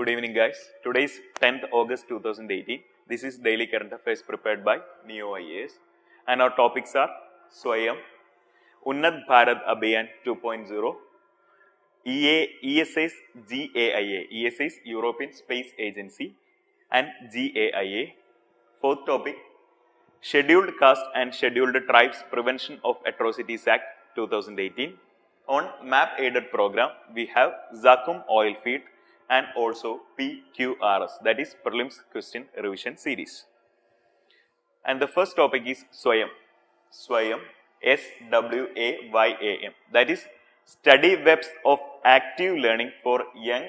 Good evening guys. Today is 10th August 2018. This is Daily Current Affairs prepared by Ekam IAS and our topics are Swayam, Unnat Bharat Abhiyan 2.0, ESA's GAIA, ESA's European Space Agency and GAIA. Fourth topic, Scheduled Caste and Scheduled Tribes Prevention of Atrocities Act 2018. On MAP aided program, we have Zakum Oil Feed and also PQRS, that is Prelims Question Revision Series. And the first topic is Swayam, SWAYAM, that is Study Webs of Active Learning for Young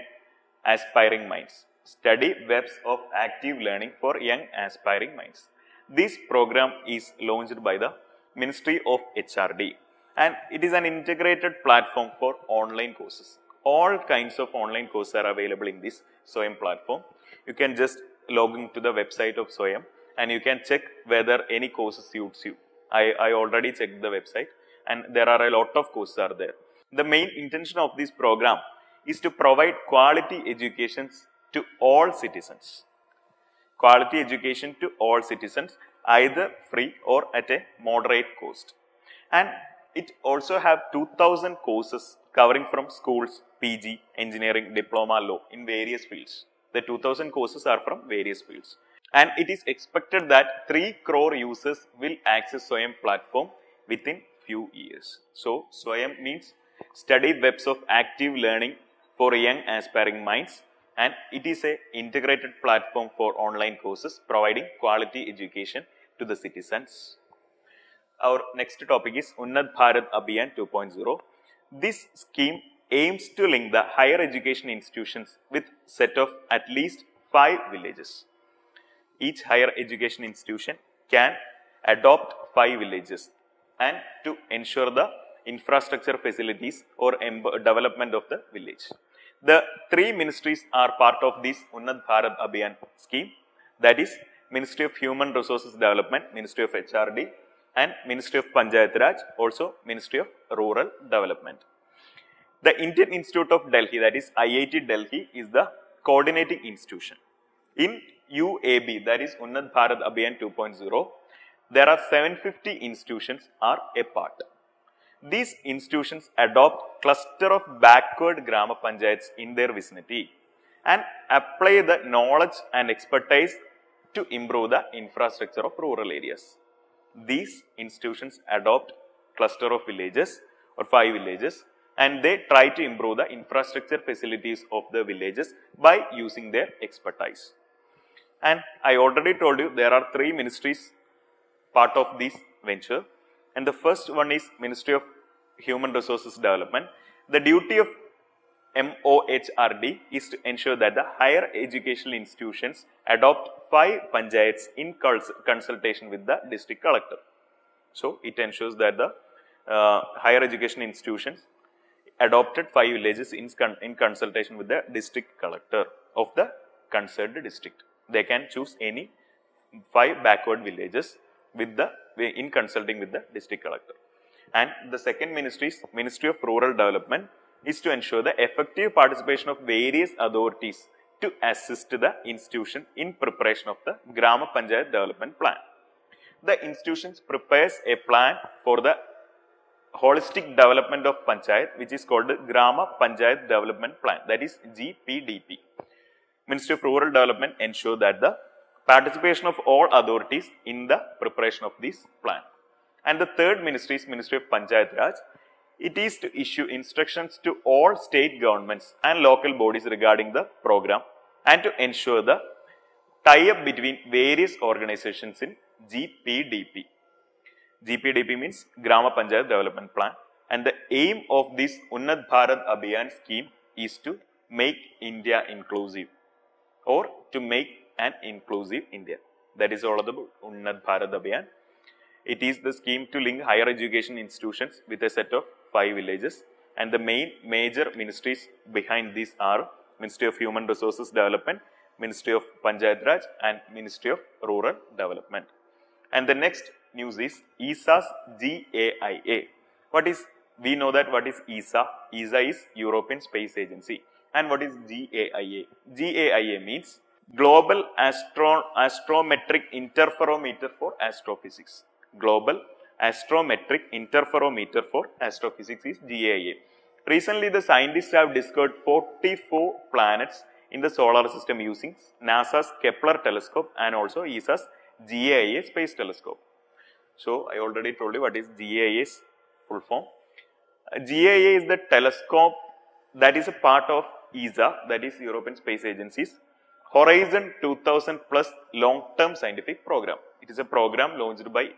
Aspiring Minds. Study Webs of Active Learning for Young Aspiring Minds. This program is launched by the Ministry of HRD and it is an integrated platform for online courses. All kinds of online courses are available in this Swayam platform. You can just log into the website of Swayam and you can check whether any courses suits you. I already checked the website and there are a lot of courses are there. The main intention of this program is to provide quality education to all citizens. Quality education to all citizens, either free or at a moderate cost. And it also have 2000 courses covering from schools, PG, engineering, diploma, law in various fields. The 2000 courses are from various fields. And it is expected that 3 crore users will access Swayam platform within few years. So, Swayam means Study Webs of Active Learning for Young Aspiring Minds, and it is a integrated platform for online courses providing quality education to the citizens. Our next topic is Unnat Bharat Abhiyan 2.0. This scheme aims to link the higher education institutions with set of at least 5 villages. Each higher education institution can adopt 5 villages and to ensure the infrastructure facilities or development of the village. The 3 ministries are part of this Unnat Bharat Abhiyan scheme, that is Ministry of Human Resources Development, Ministry of HRD and Ministry of Panchayat Raj, also Ministry of Rural Development. The Indian Institute of Delhi, that is IIT Delhi, is the coordinating institution. In UAB, that is Unnat Bharat Abhiyan 2.0, there are 750 institutions are a part. These institutions adopt cluster of backward Grama Panchayats in their vicinity and apply the knowledge and expertise to improve the infrastructure of rural areas. These institutions adopt cluster of villages or 5 villages and they try to improve the infrastructure facilities of the villages by using their expertise. And I already told you there are 3 ministries part of this venture, and the first one is Ministry of Human Resources Development. The duty of MOHRD is to ensure that the higher educational institutions adopt 5 panchayats in consultation with the district collector. So, it ensures that the higher education institutions adopted 5 villages in consultation with the district collector of the concerned district. They can choose any 5 backward villages in consulting with the district collector. And the second ministry is Ministry of Rural Development, is to ensure the effective participation of various authorities to assist the institution in preparation of the Grama Panchayat Development Plan. The institutions prepares a plan for the holistic development of Panchayat, which is called the Grama Panchayat Development Plan, that is GPDP. Ministry of Rural Development ensure that the participation of all authorities in the preparation of this plan. And the third ministry is Ministry of Panchayat Raj. It is to issue instructions to all state governments and local bodies regarding the program and to ensure the tie-up between various organizations in GPDP. GPDP means Grama Panchayat Development Plan, and the aim of this Unnat Bharat Abhiyan scheme is to make India inclusive or to make an inclusive India. That is all about Unnat Bharat Abhiyan. It is the scheme to link higher education institutions with a set of 5 villages, and the major ministries behind this are Ministry of Human Resources Development, Ministry of Panchayat Raj and Ministry of Rural Development. And the next news is ESA's GAIA. We know that what is ESA? ESA is European Space Agency. And what is GAIA? GAIA means Global Astrometric Interferometer for Astrophysics. Global Astrometric Interferometer for Astrophysics is GAIA. Recently, the scientists have discovered 44 planets in the solar system using NASA's Kepler telescope and also ESA's GAIA space telescope. So, I already told you what is GAIA's full form. GAIA is the telescope that is a part of ESA, that is European Space Agency's Horizon 2000 plus long-term scientific program. It is a program launched by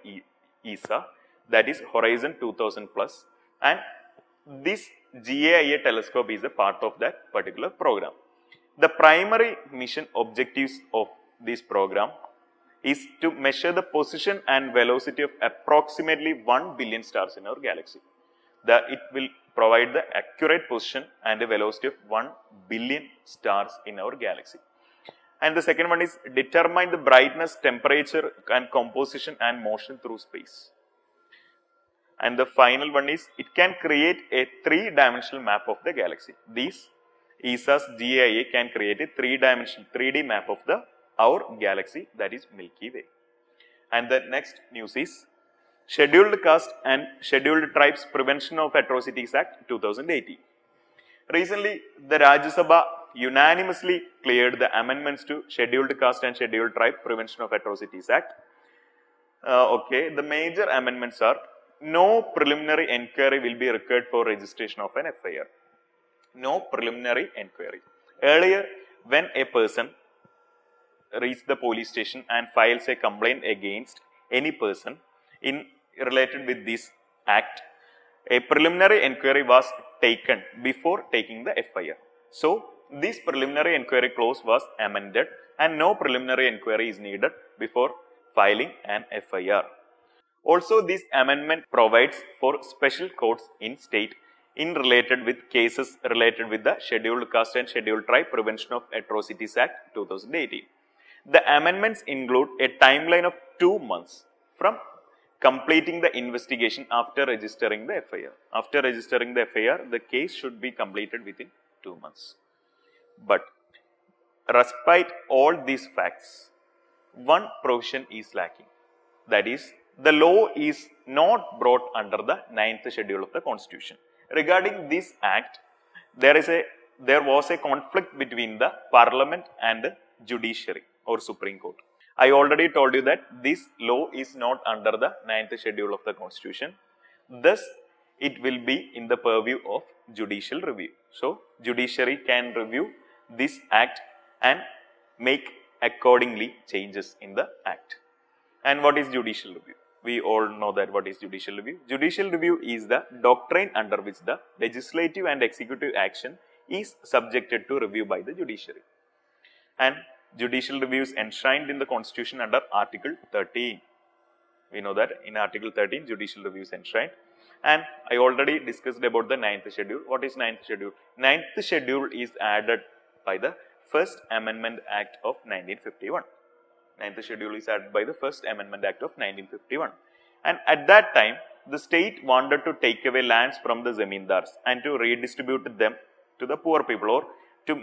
ESA, that is Horizon 2000 plus, and this GAIA telescope is a part of that particular program. The primary mission objectives of this program is to measure the position and velocity of approximately 1 billion stars in our galaxy. It will provide the accurate position and the velocity of 1 billion stars in our galaxy. And the second one is determine the brightness, temperature and composition and motion through space. And the final one is it can create a 3-dimensional map of the galaxy. ESA's GAIA can create a 3-dimensional 3D map of our galaxy, that is Milky Way. And the next news is Scheduled Caste and Scheduled Tribes Prevention of Atrocities Act 2018. Recently, the Rajya Sabha unanimously cleared the amendments to Scheduled Caste and Scheduled Tribe Prevention of Atrocities Act. The major amendments are: no preliminary enquiry will be required for registration of an FIR. No preliminary enquiry. Earlier, when a person reaches the police station and files a complaint against any person related with this act, a preliminary enquiry was taken before taking the FIR. So, this preliminary enquiry clause was amended and no preliminary enquiry is needed before filing an FIR. Also, this amendment provides for special courts in state related with cases related with the Scheduled Caste and Scheduled Tribe Prevention of Atrocities Act 2018. The amendments include a timeline of 2 months from completing the investigation after registering the FIR. After registering the FIR, the case should be completed within 2 months. But, despite all these facts, one provision is lacking. That is, the law is not brought under the 9th schedule of the Constitution. Regarding this act, there was a conflict between the Parliament and the Judiciary or Supreme Court. I already told you that this law is not under the 9th schedule of the Constitution. Thus, it will be in the purview of judicial review. So, Judiciary can review this act and make accordingly changes in the act. And what is judicial review? We all know that what is judicial review. Judicial review is the doctrine under which the legislative and executive action is subjected to review by the judiciary. And judicial review is enshrined in the Constitution under Article 13. We know that in Article 13, judicial review is enshrined. And I already discussed about the 9th schedule. What is 9th schedule? 9th schedule is added by the First Amendment Act of 1951. 9th schedule is added by the First Amendment Act of 1951. And at that time, the state wanted to take away lands from the zamindars and to redistribute them to the poor people, or to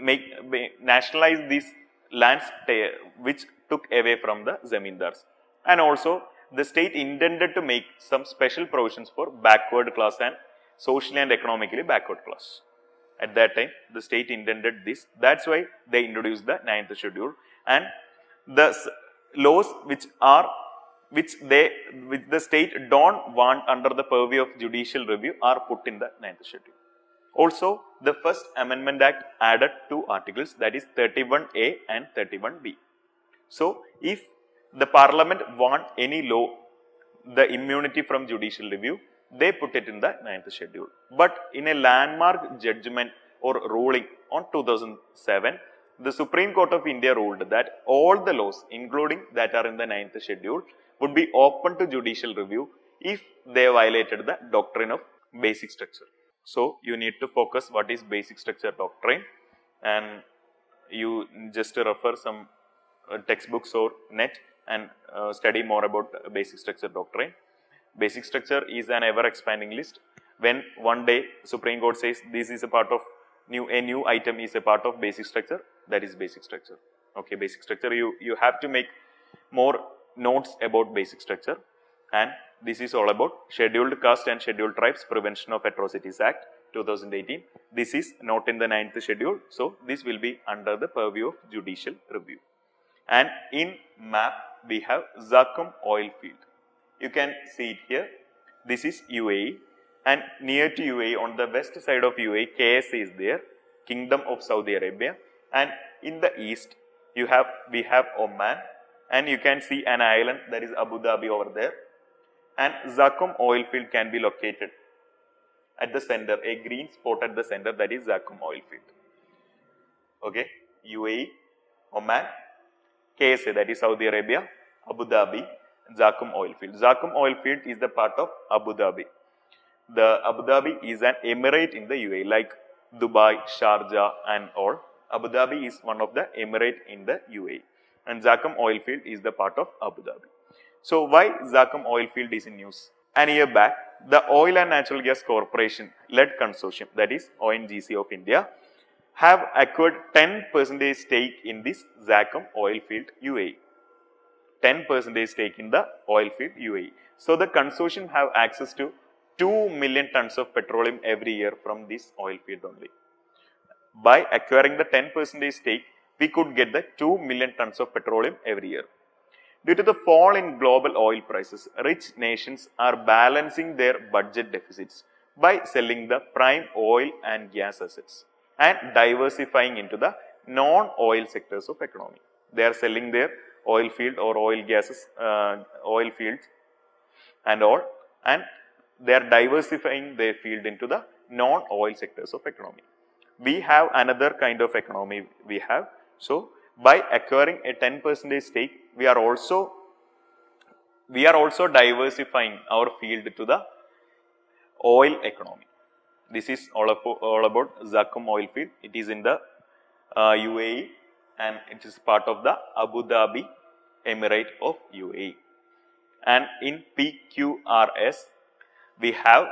nationalize these lands which took away from the zamindars. And also, the state intended to make some special provisions for backward class and socially and economically backward class. At that time, the state intended this. That's why they introduced the 9th schedule, and the laws which the state don't want under the purview of judicial review are put in the 9th schedule. Also, the First Amendment Act added 2 articles, that is 31A and 31B. So, if the Parliament want any law, the immunity from judicial review, they put it in the 9th schedule. But in a landmark judgment or ruling on 2007, the Supreme Court of India ruled that all the laws, including that are in the 9th schedule, would be open to judicial review if they violated the doctrine of basic structure. So, you need to focus what is basic structure doctrine, and you just refer some textbooks or net and study more about basic structure doctrine. Basic structure is an ever expanding list. When one day Supreme Court says this is a part of a new item is a part of basic structure, that is basic structure. Okay, basic structure, you have to make more notes about basic structure, and this is all about Scheduled Caste and Scheduled Tribes Prevention of Atrocities Act 2018. This is not in the 9th schedule, so this will be under the purview of judicial review. And in map we have Zakum oil field. You can see it here. This is UAE, and near to UAE, on the west side of UAE, KSE is there, Kingdom of Saudi Arabia, and in the east we have Oman, and you can see an island, that is Abu Dhabi over there, and Zakum oil field can be located at the center, a green spot at the center, that is Zakum oil field. Okay, UAE, Oman, KSA, that is Saudi Arabia, Abu Dhabi, Zakum oil field. Zakum oil field is the part of Abu Dhabi. The Abu Dhabi is an emirate in the UAE, like Dubai, Sharjah and all. Abu Dhabi is one of the emirate in the UAE, and Zakum oil field is the part of Abu Dhabi. So why Zakum oil field is in news? An year back, the Oil and Natural Gas Corporation led consortium, that is ONGC of India, have acquired 10% stake in this Zakum oil field UAE. 10% stake in the oil field UAE. So the consortium have access to 2 million tons of petroleum every year from this oil field only. By acquiring the 10% stake, we could get the 2 million tons of petroleum every year. Due to the fall in global oil prices, rich nations are balancing their budget deficits by selling the prime oil and gas assets and diversifying into the non-oil sectors of economy. They are selling their oil field or oil gases, oil fields and all, and they are diversifying their field into the non-oil sectors of economy. We have another kind of economy we have. So by acquiring a 10% stake, we are also diversifying our field to the oil economy. This is all about Zakum oil field. It is in the UAE, and it is part of the Abu Dhabi Emirate of UAE. And in PQRS, we have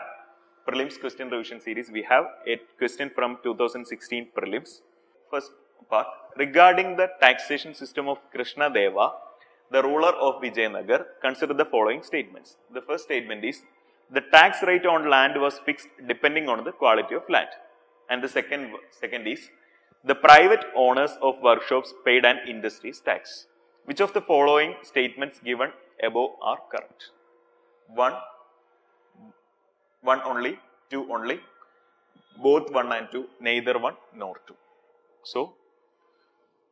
prelims question revision series. We have a question from 2016 prelims. First part, regarding the taxation system of Krishna Deva, the ruler of Vijayanagar, consider the following statements. The first statement is, the tax rate on land was fixed depending on the quality of land. And the second is, the private owners of workshops paid an industry's tax. Which of the following statements given above are correct? One only, two only, both 1 and 2, neither 1 nor 2. So,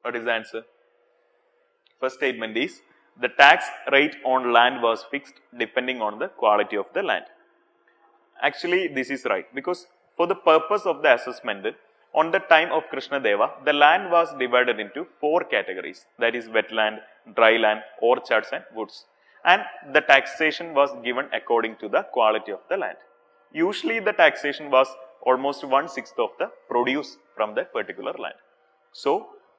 what is the answer? First statement is, the tax rate on land was fixed depending on the quality of the land. Actually, this is right, because for the purpose of the assessment, on the time of Krishna Deva, the land was divided into 4 categories, that is wetland, dry land, orchards and woods. And the taxation was given according to the quality of the land. Usually the taxation was almost 1/6 of the produce from that particular land. So,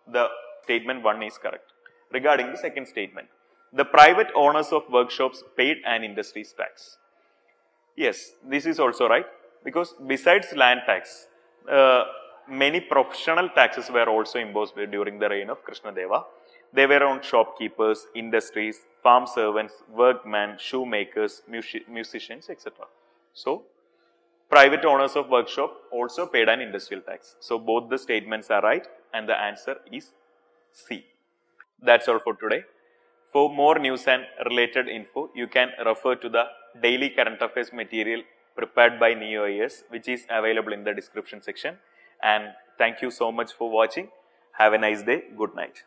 the statement 1 is correct. Regarding the second statement, the private owners of workshops paid an industry's tax. Yes, this is also right, because besides land tax, many professional taxes were also imposed during the reign of Krishna Deva. They were on shopkeepers, industries, farm servants, workmen, shoemakers, musicians, etc. So, private owners of workshop also paid an industrial tax. So, both the statements are right, and the answer is C. That's all for today. For more news and related info, you can refer to the daily current affairs material prepared by Neo IAS, which is available in the description section. And thank you so much for watching. Have a nice day. Good night.